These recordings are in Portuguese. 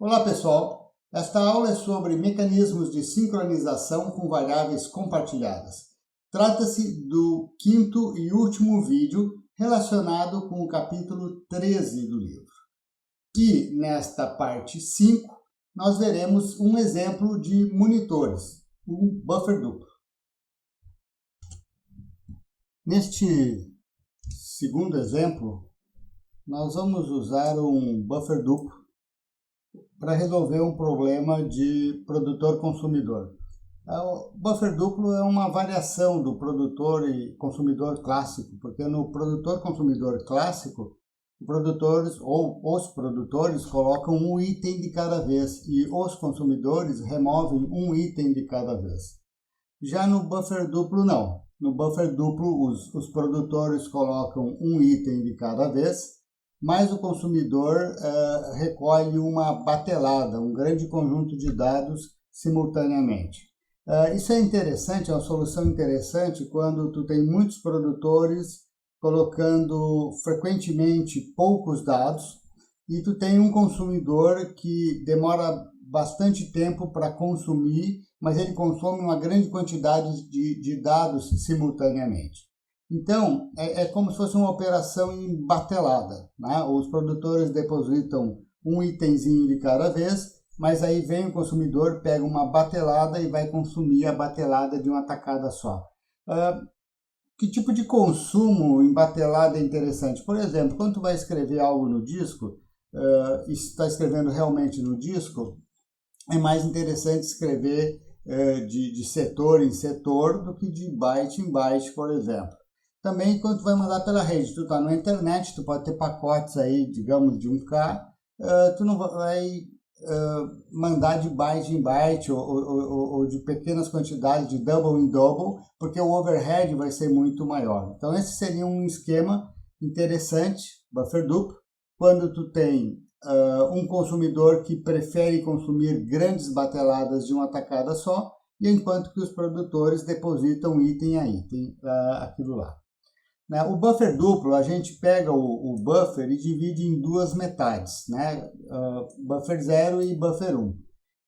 Olá pessoal, esta aula é sobre mecanismos de sincronização com variáveis compartilhadas. Trata-se do quinto e último vídeo relacionado com o capítulo 13 do livro. E nesta parte 5, nós veremos um exemplo de monitores, um buffer duplo. Neste segundo exemplo, nós vamos usar um buffer duplo para resolver um problema de produtor-consumidor. O buffer duplo é uma variação do produtor e consumidor clássico, porque no produtor-consumidor clássico, os produtores colocam um item de cada vez e os consumidores removem um item de cada vez. Já no buffer duplo, não. No buffer duplo, os produtores colocam um item de cada vez, mas o consumidor recolhe uma batelada, um grande conjunto de dados simultaneamente. Isso é interessante, é uma solução interessante quando tu tem muitos produtores colocando frequentemente poucos dados e tu tem um consumidor que demora bastante tempo para consumir, mas ele consome uma grande quantidade de dados simultaneamente. Então, é como se fosse uma operação em batelada, né? Os produtores depositam um itemzinho de cada vez, mas aí vem o consumidor, pega uma batelada e vai consumir a batelada de uma tacada só. Que tipo de consumo em batelada é interessante? Por exemplo, quando tu vai escrever algo no disco, e está escrevendo realmente no disco, é mais interessante escrever de setor em setor do que de byte em byte, por exemplo. Também, quando tu vai mandar pela rede, tu está na internet, tu pode ter pacotes aí, digamos, de 1K, tu não vai mandar de byte em byte ou de pequenas quantidades, de double em double, porque o overhead vai ser muito maior. Então, esse seria um esquema interessante, buffer duplo, quando tu tem um consumidor que prefere consumir grandes bateladas de uma tacada só, e enquanto que os produtores depositam item a item aquilo lá. O buffer duplo, a gente pega o buffer e divide em duas metades, né? Buffer 0 e buffer 1.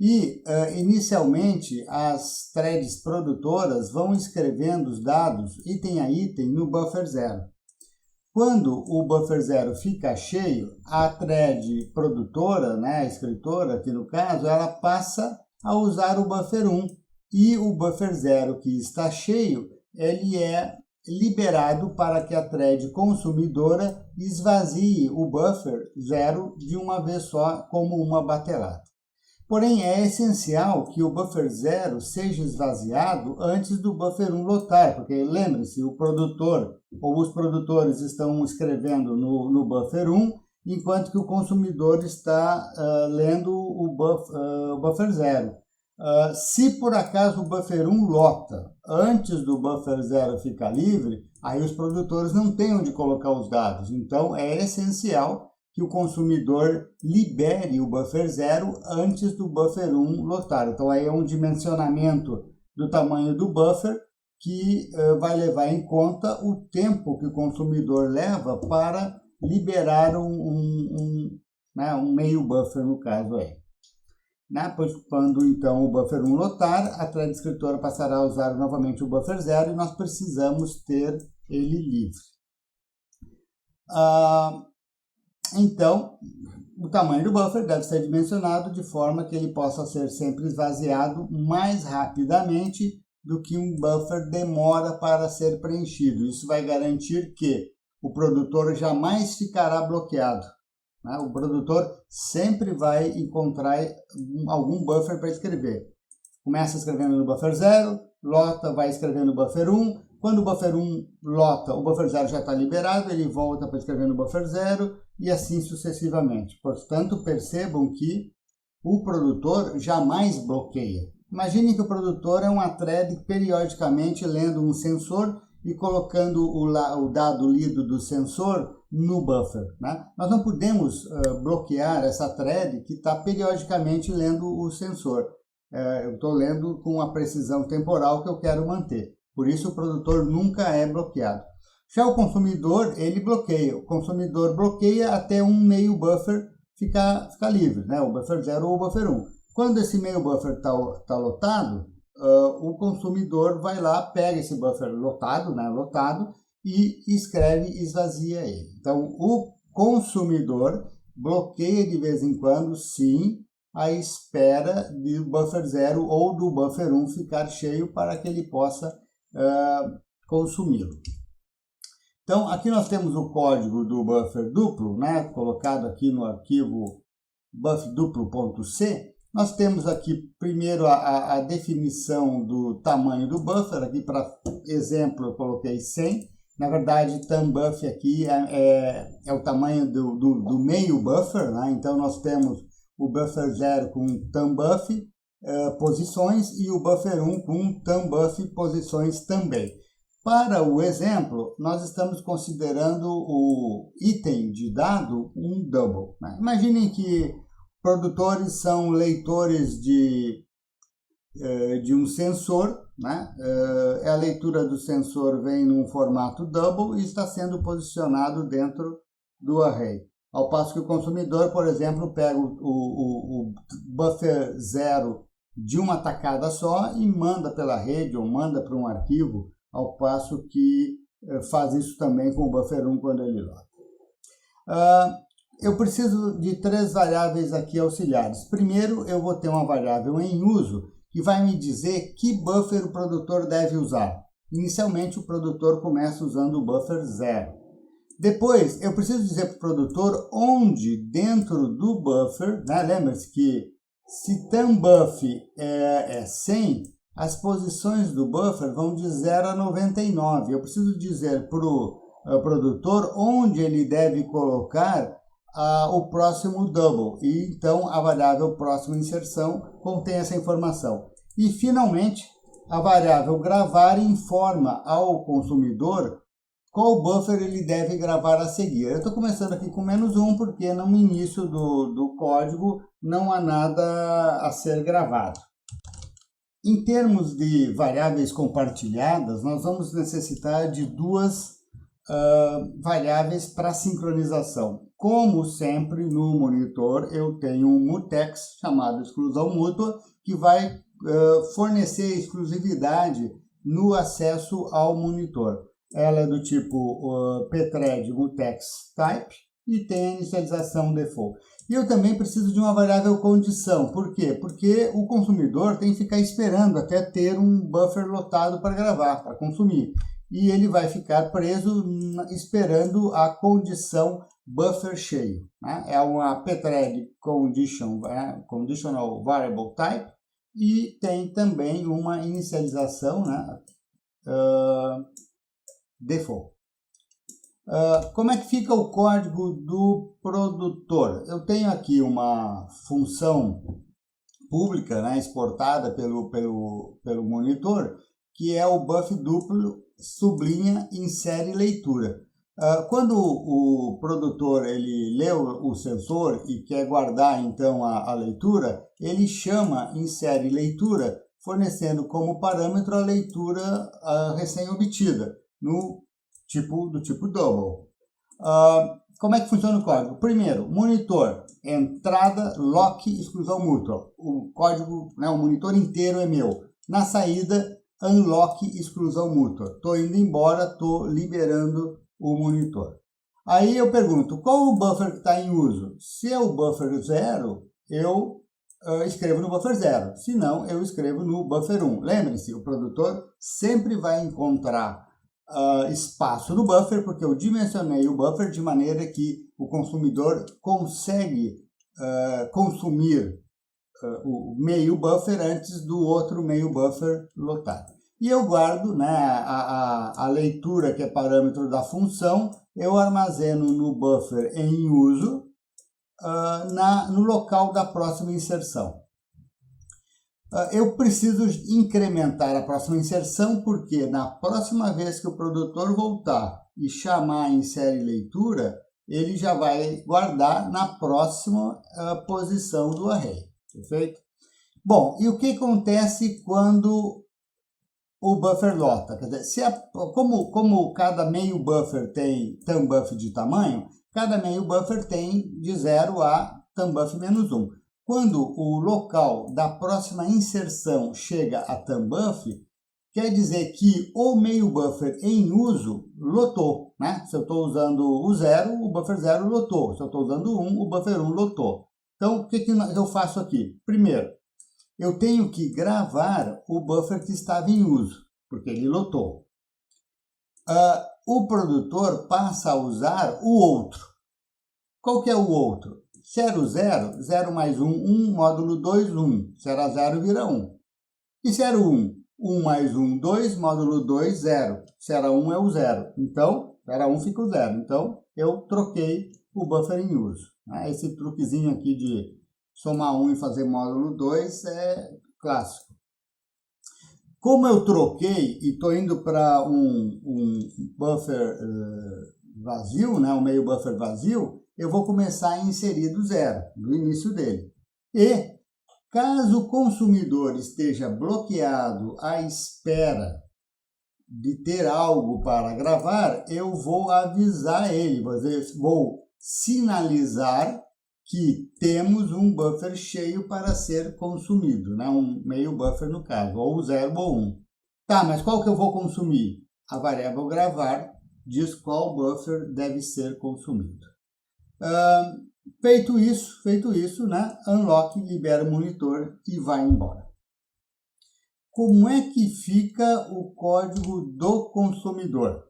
E, inicialmente, as threads produtoras vão escrevendo os dados item a item no buffer 0. Quando o buffer 0 fica cheio, a thread produtora, né, a escritora aqui no caso, ela passa a usar o buffer 1. E o buffer 0 que está cheio, ele é liberado para que a thread consumidora esvazie o buffer 0 de uma vez só, como uma batelada. Porém, é essencial que o buffer 0 seja esvaziado antes do buffer 1 lotar, porque lembre-se, o produtor ou os produtores estão escrevendo no buffer 1, enquanto que o consumidor está lendo o buffer 0. Se por acaso o buffer 1 lota antes do buffer 0 ficar livre, aí os produtores não têm onde colocar os dados. Então, é essencial que o consumidor libere o buffer 0 antes do buffer 1 lotar. Então, aí é um dimensionamento do tamanho do buffer que vai levar em conta o tempo que o consumidor leva para liberar um meio buffer, no caso aí. Pois quando então o buffer 1 lotar, a thread escritora passará a usar novamente o buffer 0 e nós precisamos ter ele livre. Então, o tamanho do buffer deve ser dimensionado de forma que ele possa ser sempre esvaziado mais rapidamente do que um buffer demora para ser preenchido. Isso vai garantir que o produtor jamais ficará bloqueado. O produtor sempre vai encontrar algum buffer para escrever. Começa escrevendo no buffer 0, lota, vai escrevendo no buffer 1. Quando o buffer 1 lota, o buffer 0 já está liberado, ele volta para escrever no buffer 0 e assim sucessivamente. Portanto, percebam que o produtor jamais bloqueia. Imaginem que o produtor é uma thread periodicamente lendo um sensor e colocando o dado lido do sensor no buffer. Nós não podemos bloquear essa thread que está periodicamente lendo o sensor. Eu estou lendo com a precisão temporal que eu quero manter. Por isso, o produtor nunca é bloqueado. Já o consumidor, ele bloqueia. O consumidor bloqueia até um meio buffer fica livre, né? O buffer 0 ou o buffer 1. Quando esse meio buffer está lotado, o consumidor vai lá, pega esse buffer lotado, né, e escreve e esvazia ele. Então, o consumidor bloqueia de vez em quando, sim, a espera do buffer 0 ou do buffer 1 ficar cheio para que ele possa consumi-lo. Então, aqui nós temos o código do buffer duplo, né, colocado aqui no arquivo buffduplo.c. Nós temos aqui primeiro a definição do tamanho do buffer. Aqui, para exemplo, eu coloquei 100. Na verdade, TAMBUF aqui é o tamanho do meio buffer, né? Então, nós temos o buffer 0 com TAMBUF posições e o buffer 1 com TAMBUF posições também. Para o exemplo, nós estamos considerando o item de dado um double, né? Imaginem que produtores são leitores de um sensor, né? A leitura do sensor vem num formato double e está sendo posicionado dentro do array. Ao passo que o consumidor, por exemplo, pega o buffer 0 de uma tacada só e manda pela rede ou manda para um arquivo, ao passo que faz isso também com o buffer 1 quando ele lota. Eu preciso de 3 variáveis aqui auxiliares. Primeiro, eu vou ter uma variável em uso que vai me dizer que buffer o produtor deve usar. Inicialmente, o produtor começa usando o buffer 0. Depois, eu preciso dizer para o produtor onde dentro do buffer, né? Lembre-se que se TAMBUF é 100, as posições do buffer vão de 0 a 99. Eu preciso dizer para o produtor onde ele deve colocar o próximo double. E então a variável próxima inserção contém essa informação. E finalmente, a variável gravar informa ao consumidor qual buffer ele deve gravar a seguir. Eu estou começando aqui com -1 porque no início do código não há nada a ser gravado. Em termos de variáveis compartilhadas, nós vamos necessitar de 2 variáveis para sincronização. Como sempre, no monitor, eu tenho um mutex chamado exclusão mútua, que vai fornecer exclusividade no acesso ao monitor. Ela é do tipo pthread mutex type e tem a inicialização default. E eu também preciso de uma variável condição. Por quê? Porque o consumidor tem que ficar esperando até ter um buffer lotado para gravar, para consumir. E ele vai ficar preso esperando a condição buffer cheio, né? É uma pthread conditional variable type e tem também uma inicialização, né? Default. Como é que fica o código do produtor? Eu tenho aqui uma função pública, né, exportada pelo monitor, que é o buff duplo sublinha insere leitura. Quando o produtor ele lê o sensor e quer guardar então a leitura, ele chama insere leitura, fornecendo como parâmetro a leitura recém-obtida do tipo double. Como é que funciona o código? Primeiro, monitor, entrada, lock, exclusão mútua. O código, né, o monitor inteiro é meu. Na saída, unlock, exclusão mútua. Estou indo embora, estou liberando o monitor. Aí eu pergunto, qual o buffer que está em uso? Se é o buffer 0, eu escrevo no buffer 0. Se não, eu escrevo no buffer 1. Lembre-se, o produtor sempre vai encontrar espaço no buffer, porque eu dimensionei o buffer de maneira que o consumidor consegue consumir o meio buffer antes do outro meio buffer lotado. E eu guardo, né, a leitura, que é parâmetro da função, eu armazeno no buffer em uso no local da próxima inserção. Eu preciso incrementar a próxima inserção porque na próxima vez que o produtor voltar e chamar insere leitura, ele já vai guardar na próxima posição do array. Perfeito? Bom, e o que acontece quando o buffer lota? Quer dizer, como cada meio buffer tem TAMBUF de tamanho, cada meio buffer tem de 0 a TAMBUF menos 1. Quando o local da próxima inserção chega a TAMBUF, quer dizer que o meio buffer em uso lotou, né? Se eu estou usando o 0, o buffer 0 lotou. Se eu estou usando o 1, o buffer 1 lotou. Então, o que eu faço aqui? Primeiro, eu tenho que gravar o buffer que estava em uso, porque ele lotou. O produtor passa a usar o outro. Qual que é o outro? Se era o 0, 0 mais 1, 1, módulo 2, 1. Se era 0, vira 1. E se era o 1? 1 mais 1, 2, módulo 2, 0. Se era 1, é o 0. Então, se era 1, fica o 0. Então, eu troquei o buffer em uso. Esse truquezinho aqui de somar 1 e fazer módulo 2 é clássico. Como eu troquei e estou indo para um buffer vazio, né, um meio buffer vazio, eu vou começar a inserir do 0, do início dele. E caso o consumidor esteja bloqueado à espera de ter algo para gravar, eu vou avisar ele, vou sinalizar que temos um buffer cheio para ser consumido, né? Um meio buffer no caso, ou 0 ou 1. Tá, mas qual que eu vou consumir? A variável gravar diz qual buffer deve ser consumido. Feito isso, né? Unlock, libera o monitor e vai embora. Como é que fica o código do consumidor?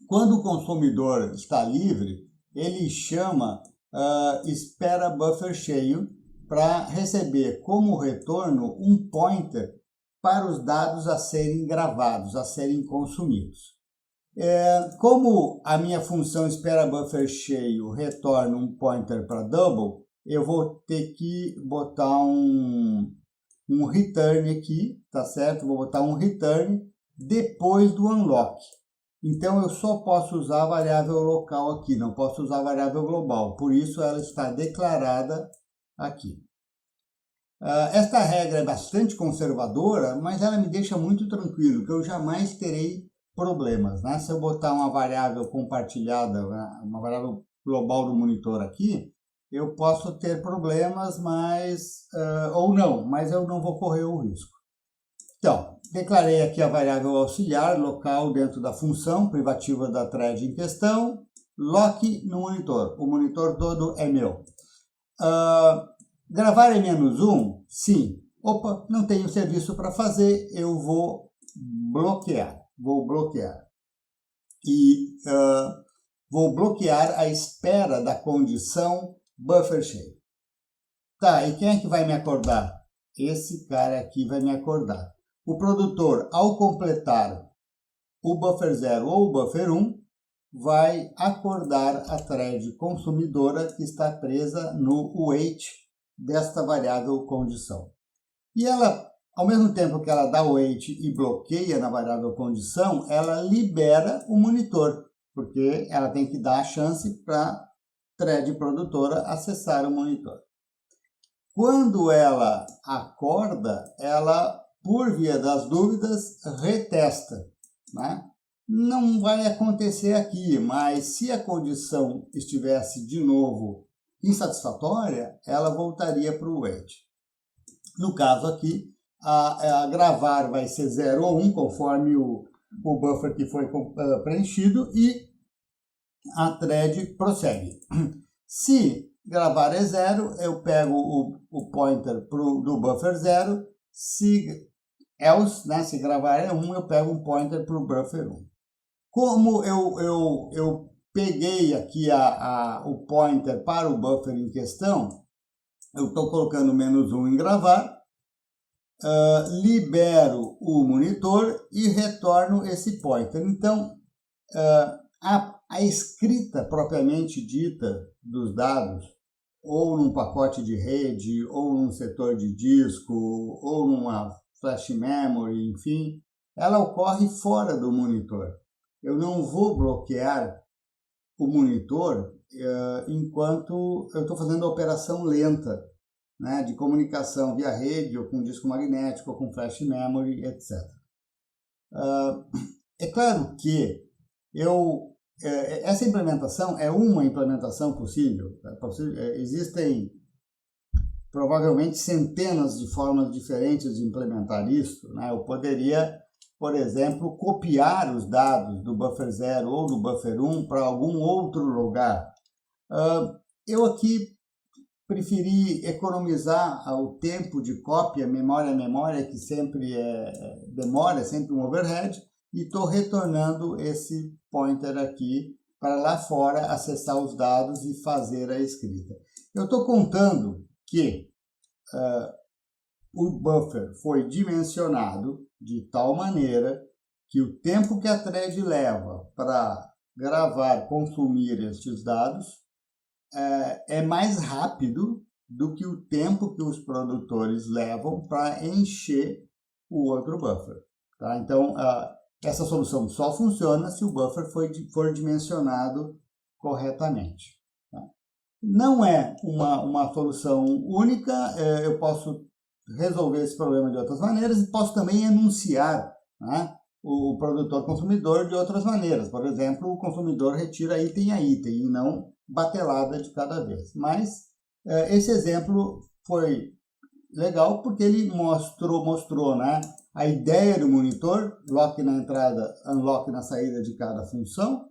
Quando o consumidor está livre, ele chama espera buffer cheio para receber como retorno um pointer para os dados a serem gravados, a serem consumidos. Como a minha função espera buffer cheio retorna um pointer para double, eu vou ter que botar um return aqui, tá certo? Vou botar um return depois do unlock. Então, eu só posso usar a variável local aqui, não posso usar a variável global. Por isso, ela está declarada aqui. Esta regra é bastante conservadora, mas ela me deixa muito tranquilo, que eu jamais terei problemas, né? Se eu botar uma variável compartilhada, uma variável global do monitor aqui, eu posso ter problemas, ou não, mas eu não vou correr o risco. Então, declarei aqui a variável auxiliar local dentro da função privativa da thread em questão, lock no monitor. O monitor todo é meu. Gravar em -1? Sim. Opa, não tenho serviço para fazer, eu vou bloquear. E vou bloquear a espera da condição buffer cheio. Tá, e quem é que vai me acordar? Esse cara aqui vai me acordar. O produtor, ao completar o buffer 0 ou o buffer 1, vai acordar a thread consumidora que está presa no wait desta variável condição. E ela, ao mesmo tempo que ela dá o wait e bloqueia na variável condição, ela libera o monitor, porque ela tem que dar a chance para a thread produtora acessar o monitor. Quando ela acorda, ela, por via das dúvidas, retesta, né? Não vai acontecer aqui, mas se a condição estivesse de novo insatisfatória, ela voltaria para o wait. No caso aqui, a gravar vai ser 0 ou 1, conforme o buffer que foi preenchido, e a thread prossegue. Se gravar é 0, eu pego o pointer do buffer 0, se else, né, se gravar é 1, eu pego um pointer para o buffer 1. Como eu peguei aqui o pointer para o buffer em questão, eu estou colocando -1 em gravar, libero o monitor e retorno esse pointer. Então, a escrita propriamente dita dos dados, ou num pacote de rede, ou num setor de disco, ou numa flash memory, enfim, ela ocorre fora do monitor. Eu não vou bloquear o monitor enquanto eu estou fazendo a operação lenta, né, de comunicação via rede, ou com disco magnético, ou com flash memory, etc. É claro que eu essa implementação é uma implementação possível. Existem provavelmente centenas de formas diferentes de implementar isso, né? Eu poderia, por exemplo, copiar os dados do buffer 0 ou do buffer 1 para algum outro lugar. Eu aqui preferi economizar o tempo de cópia, memória, que sempre demora, é sempre um overhead, e estou retornando esse pointer aqui para lá fora acessar os dados e fazer a escrita. Eu estou contando que o buffer foi dimensionado de tal maneira que o tempo que a thread leva para gravar, consumir estes dados é mais rápido do que o tempo que os produtores levam para encher o outro buffer. Tá? Então, essa solução só funciona se o buffer for dimensionado corretamente. Tá? Não é uma solução única, eu posso resolver esse problema de outras maneiras e posso também enunciar, né, o produtor-consumidor de outras maneiras. Por exemplo, o consumidor retira item a item e não batelada de cada vez. Mas esse exemplo foi legal porque ele mostrou, né, a ideia do monitor, lock na entrada, unlock na saída de cada função.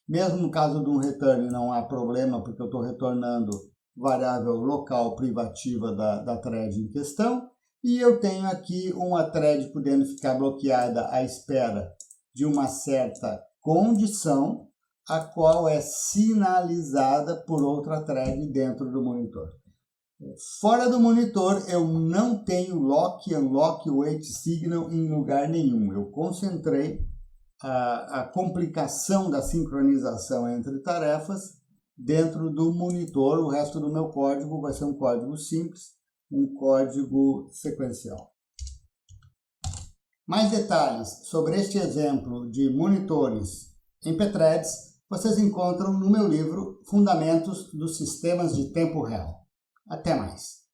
Mesmo no caso de um return não há problema, porque eu estou retornando variável local privativa da thread em questão. E eu tenho aqui uma thread podendo ficar bloqueada à espera de uma certa condição, a qual é sinalizada por outra thread dentro do monitor. Fora do monitor, eu não tenho lock, unlock, wait signal em lugar nenhum. Eu concentrei a complicação da sincronização entre tarefas dentro do monitor. O resto do meu código vai ser um código simples, um código sequencial. Mais detalhes sobre este exemplo de monitores em pthreads vocês encontram no meu livro Fundamentos dos Sistemas de Tempo Real. Até mais!